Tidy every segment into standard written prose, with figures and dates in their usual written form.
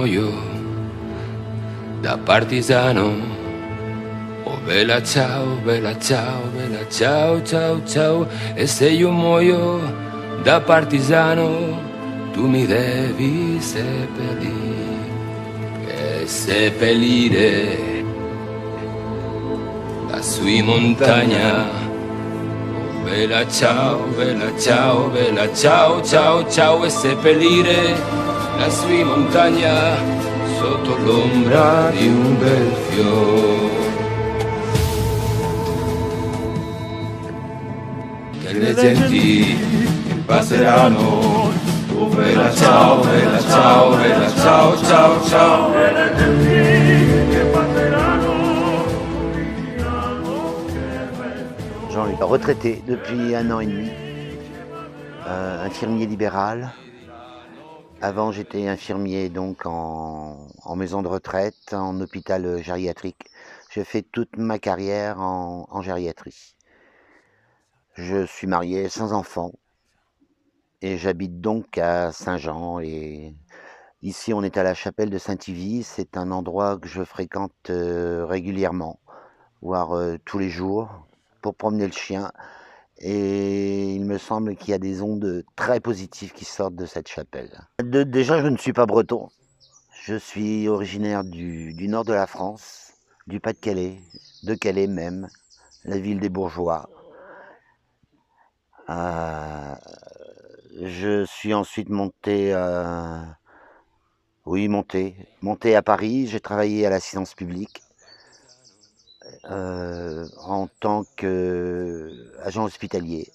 muoio da partigiano. Oh bella ciao, bella ciao, bella ciao, ciao, ciao. E se io muoio da partigiano, tu mi devi seppellire. E seppellire lassù in montagna. Bella ciao, bella ciao, bella ciao, ciao, ciao. E seppellire lassù in montagna sotto l'ombra di un bel fiore. E le genti passeranno. Oh bella ciao, bella ciao, bella ciao, ciao, ciao. E le genti che passeranno. Jean-Luc, retraité depuis 1 an et demi, infirmier libéral. Avant, j'étais infirmier donc en maison de retraite, en hôpital gériatrique. J'ai fait toute ma carrière en gériatrie. Je suis marié sans enfant et j'habite donc à Saint-Jean. Et ici, on est à la chapelle de Saint-Yvie. C'est un endroit que je fréquente régulièrement, voire tous les jours, pour promener le chien. Et il me semble qu'il y a des ondes très positives qui sortent de cette chapelle. Déjà, je ne suis pas breton. Je suis originaire du nord de la France, du Pas-de-Calais, de Calais même, la ville des bourgeois. Je suis ensuite monté à Paris. J'ai travaillé à l'assistance publique en tant qu'agent hospitalier.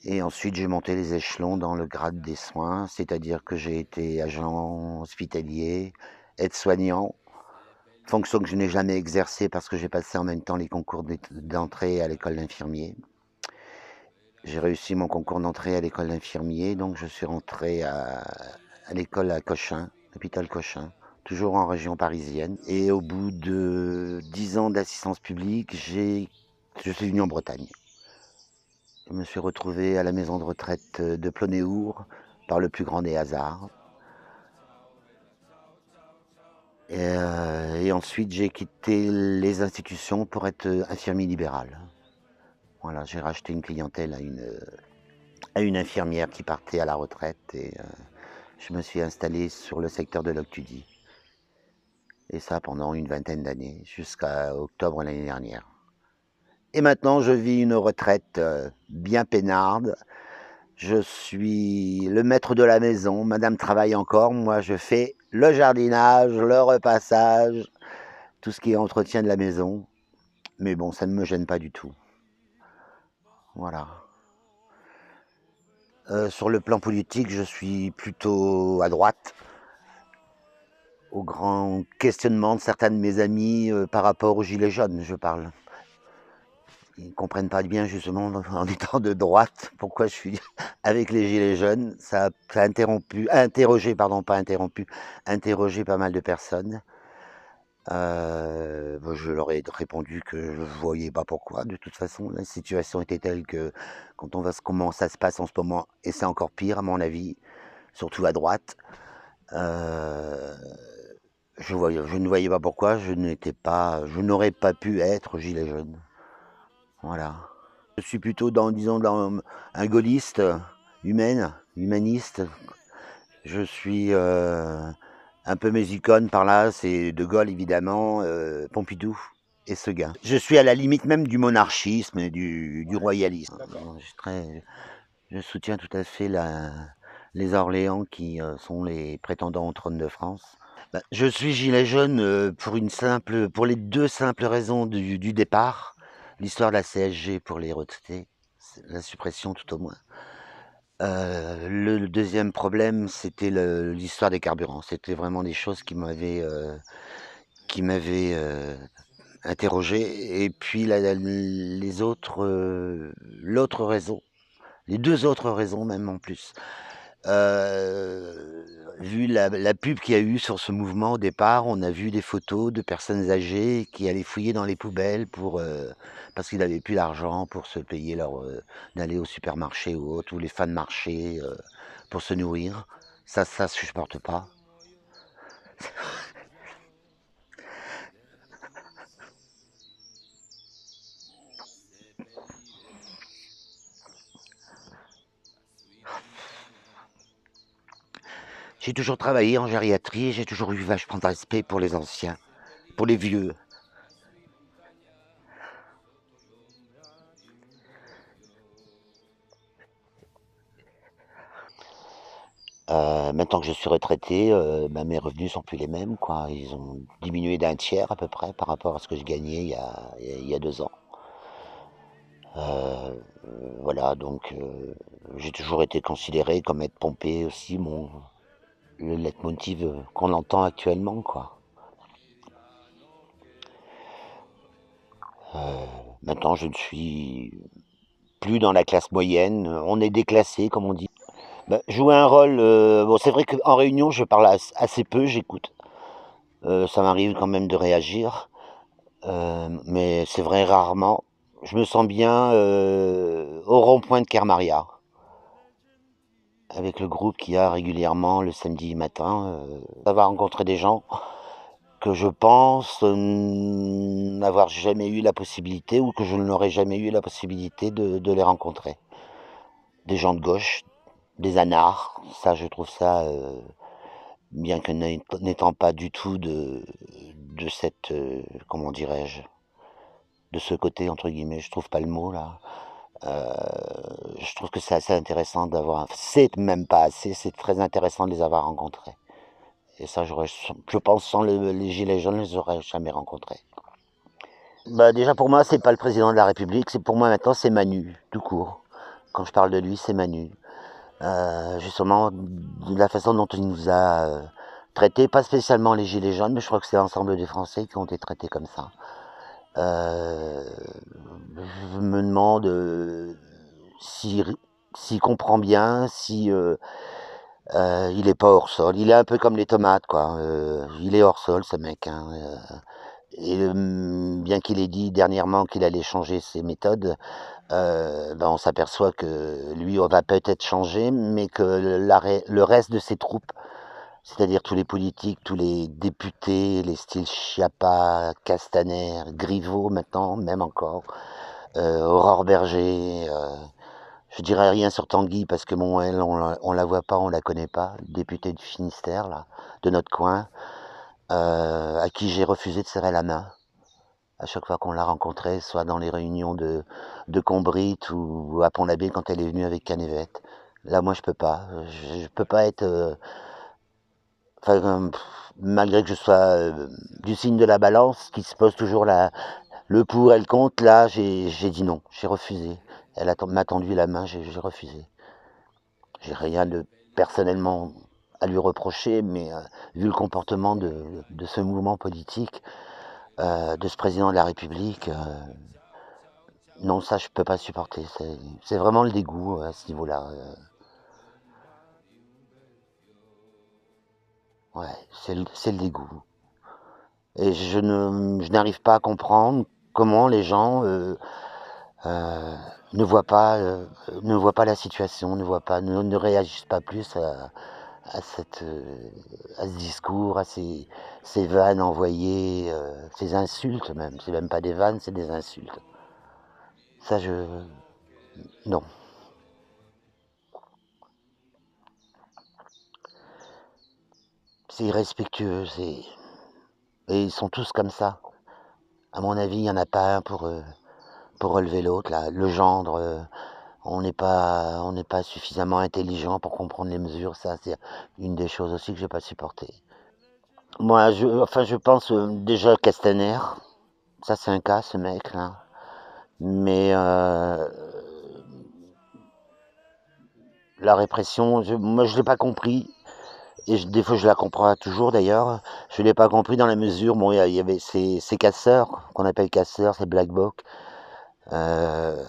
Et ensuite, j'ai monté les échelons dans le grade des soins, c'est-à-dire que j'ai été agent hospitalier, aide-soignant, fonction que je n'ai jamais exercée parce que j'ai passé en même temps les concours d'entrée à l'école d'infirmier. J'ai réussi mon concours d'entrée à l'école d'infirmier, donc je suis rentré à l'école à Cochin, l'hôpital Cochin, toujours en région parisienne. Et au bout de 10 ans d'assistance publique, je suis venu en Bretagne. Je me suis retrouvé à la maison de retraite de Plonéour par le plus grand des hasards. Et ensuite, j'ai quitté les institutions pour être infirmier libéral. Voilà, j'ai racheté une clientèle à une infirmière qui partait à la retraite et je me suis installé sur le secteur de l'Octudie. Et ça pendant une vingtaine d'années, jusqu'à octobre l'année dernière. Et maintenant, je vis une retraite bien peinarde. Je suis le maître de la maison, madame travaille encore, moi je fais le jardinage, le repassage, tout ce qui est entretien de la maison. Mais bon, ça ne me gêne pas du tout. Voilà. Sur le plan politique, je suis plutôt à droite. Au grand questionnement de certains de mes amis par rapport aux gilets jaunes, je parle. Ils ne comprennent pas bien justement en étant de droite pourquoi je suis avec les gilets jaunes. Ça a interrogé pas mal de personnes. Je leur ai répondu que je ne voyais pas pourquoi. De toute façon, la situation était telle que quand on voit comment ça se passe en ce moment, et c'est encore pire à mon avis, surtout à droite, je ne voyais pas pourquoi je n'aurais pas pu être gilet jaune. Voilà. Je suis plutôt dans un gaulliste, humaniste. Je suis un peu mes icônes par là, c'est De Gaulle évidemment, Pompidou et Seguin. Je suis à la limite même du monarchisme et du royalisme. Je soutiens tout à fait les Orléans qui sont les prétendants au trône de France. Je suis gilet jaune pour les 2 simples raisons du départ. L'histoire de la CSG pour les retraités, la suppression tout au moins. Le deuxième problème, c'était l'histoire des carburants. C'était vraiment des choses qui m'avaient interrogé. Et puis l'autre raison, les 2 autres raisons même en plus. Vu la pub qu'il y a eu sur ce mouvement au départ, on a vu des photos de personnes âgées qui allaient fouiller dans les poubelles parce qu'ils n'avaient plus d'argent pour se payer d'aller au supermarché ou les fins de marché pour se nourrir. Ça, je supporte pas. J'ai toujours travaillé en gériatrie et j'ai toujours eu vachement de respect pour les anciens, pour les vieux. Maintenant que je suis retraité, mes revenus sont plus les mêmes, quoi. Ils ont diminué d'un tiers à peu près par rapport à ce que je gagnais il y a 2 ans. Euh, voilà, donc j'ai toujours été considéré comme être pompé aussi, le leitmotiv qu'on entend actuellement, quoi. Maintenant, je ne suis plus dans la classe moyenne. On est déclassé, comme on dit. Bah, jouer un rôle. Bon, c'est vrai qu'en réunion, je parle assez peu, j'écoute. Ça m'arrive quand même de réagir, mais c'est vrai rarement. Je me sens bien au rond-point de Kermaria, avec le groupe qu'il y a régulièrement le samedi matin. Ça va rencontrer des gens que je pense n'avoir jamais eu la possibilité ou que je n'aurais jamais eu la possibilité de les rencontrer. Des gens de gauche, des anards, ça je trouve ça, bien que n'étant pas du tout de cette, comment dirais-je, de ce côté entre guillemets, je trouve pas le mot là. Euh, je trouve que c'est assez intéressant d'avoir, c'est même pas assez, c'est très intéressant de les avoir rencontrés. Et ça, je pense sans les gilets jaunes, je les aurais jamais rencontrés. Bah déjà pour moi, c'est pas le président de la République, c'est pour moi maintenant c'est Manu, tout court. Quand je parle de lui, c'est Manu. Justement, de la façon dont il nous a traités, pas spécialement les gilets jaunes, mais je crois que c'est l'ensemble des Français qui ont été traités comme ça. Euh, je me demande s'il comprend bien, si il est pas hors sol. Il est un peu comme les tomates, quoi. Il est hors sol, ce mec. Hein. Et bien qu'il ait dit dernièrement qu'il allait changer ses méthodes, on s'aperçoit que lui, on va peut-être changer, mais que le reste de ses troupes, c'est-à-dire tous les politiques, tous les députés, les styles Schiappa, Castaner, Griveaux maintenant, même encore, Aurore Berger, je dirais rien sur Tanguy parce que bon, elle, on la voit pas, on la connaît pas, députée du Finistère, là, de notre coin, à qui j'ai refusé de serrer la main à chaque fois qu'on l'a rencontrée, soit dans les réunions de Combrit ou à Pont-l'Abbé quand elle est venue avec Canevette. Là, moi, je peux pas. Je peux pas être. Malgré que je sois du signe de la balance, qui se pose toujours le pour, elle compte, là, j'ai dit non. J'ai refusé. M'a tendu la main, j'ai refusé. J'ai rien de personnellement à lui reprocher, mais vu le comportement de ce mouvement politique, de ce président de la République, non, ça je peux pas supporter. C'est vraiment le dégoût à ce niveau-là. Ouais, c'est le dégoût. Et je n'arrive pas à comprendre comment les gens euh, ne voient pas, ne voient pas la situation, ne réagissent pas plus à ce discours, à ces vannes envoyées, ces insultes même. C'est même pas des vannes, c'est des insultes. Ça, non. C'est irrespectueux, et ils sont tous comme ça. À mon avis, il n'y en a pas un pour relever l'autre. Là. Le gendre, on n'est pas suffisamment intelligent pour comprendre les mesures. Ça, c'est une des choses aussi que j'ai pas supporté. Moi, je pense déjà Castaner. Ça, c'est un cas, ce mec là. Mais la répression, moi, je l'ai pas compris. Et des fois, je la comprends toujours d'ailleurs. Je l'ai pas compris dans la mesure, bon, il y avait ces casseurs, qu'on appelle casseurs, ces black blocs. Euh,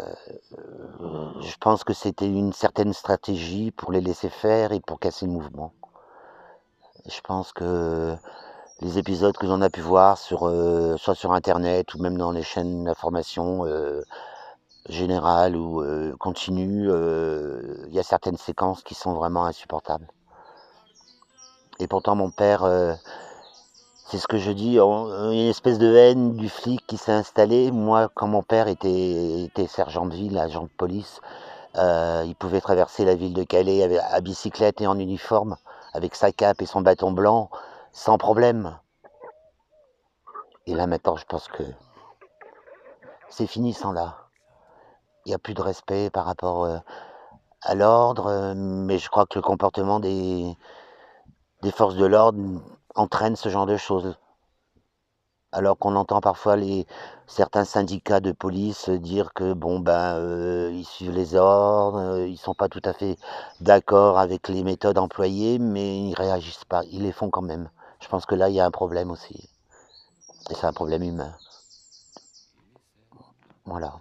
je pense que c'était une certaine stratégie pour les laisser faire et pour casser le mouvement. Je pense que les épisodes que l'on a pu voir soit sur internet ou même dans les chaînes d'information générales ou continues, il y a certaines séquences qui sont vraiment insupportables. Et pourtant mon père, c'est ce que je dis, une espèce de haine du flic qui s'est installée. Moi, quand mon père était sergent de ville, agent de police, il pouvait traverser la ville de Calais à bicyclette et en uniforme, avec sa cape et son bâton blanc, sans problème. Et là maintenant, je pense que c'est fini sans là. Il n'y a plus de respect par rapport à l'ordre, mais je crois que le comportement des forces de l'ordre entraîne ce genre de choses. Alors qu'on entend parfois certains syndicats de police dire que bon ils suivent les ordres, ils sont pas tout à fait d'accord avec les méthodes employées, mais ils réagissent pas, ils les font quand même. Je pense que là il y a un problème aussi, et c'est un problème humain. Voilà.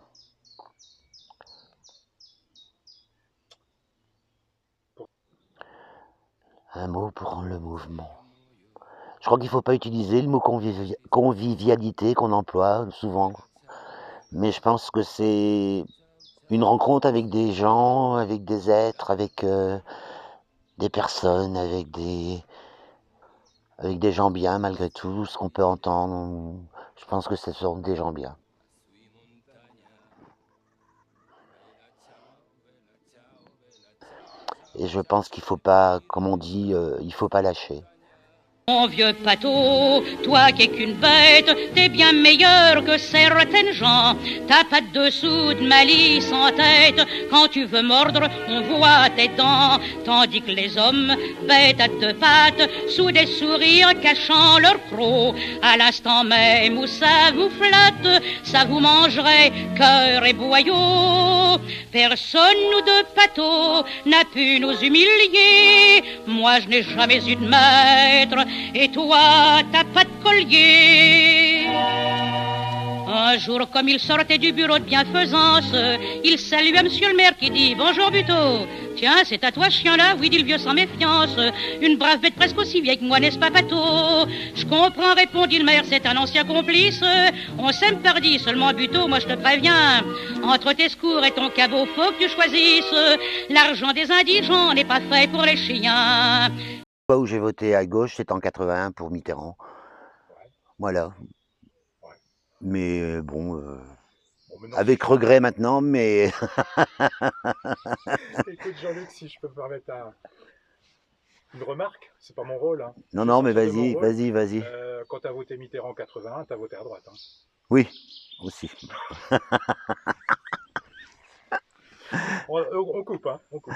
Un mot pour rendre le mouvement. Je crois qu'il ne faut pas utiliser le mot convivialité qu'on emploie souvent, mais je pense que c'est une rencontre avec des gens, avec des êtres, avec des personnes, avec des gens bien malgré tout, ce qu'on peut entendre. Je pense que ce sont des gens bien. Et je pense qu'il faut pas, comme on dit, il faut pas lâcher. Mon vieux Pato, toi qui es qu'une bête, t'es bien meilleur que certaines gens. T'as pas de dessous de malice en tête, quand tu veux mordre, on voit tes dents. Tandis que les hommes, bêtes à deux pattes, sous des sourires cachant leurs crocs, à l'instant même où ça vous flatte, ça vous mangerait cœur et boyau. Personne, nous deux Pato, n'a pu nous humilier. Moi je n'ai jamais eu de maître, et toi, t'as pas de collier. Un jour, comme il sortait du bureau de bienfaisance, il salua monsieur le maire qui dit « Bonjour Buteau ». « Tiens, c'est à toi ce chien-là ?» « Oui, dit le vieux sans méfiance. « Une brave bête presque aussi vieille que moi, n'est-ce pas Pato ?»« Je comprends, répondit le maire, c'est un ancien complice. On s'aime pardi, seulement Buteau, moi je te préviens. Entre tes secours et ton cabot, faut que tu choisisses. L'argent des indigents n'est pas fait pour les chiens. » La fois où j'ai voté à gauche, c'est en 81 pour Mitterrand. Ouais. Voilà. Ouais. Mais bon, Maintenant, avec regret maintenant, mais... Écoute Jean-Luc, si je peux me permettre une remarque, c'est pas mon rôle. Hein. Non, non, mais vas-y, vas-y. Quand tu as voté Mitterrand en 81, tu as voté à droite. Hein. Oui, aussi. On coupe, hein, on coupe.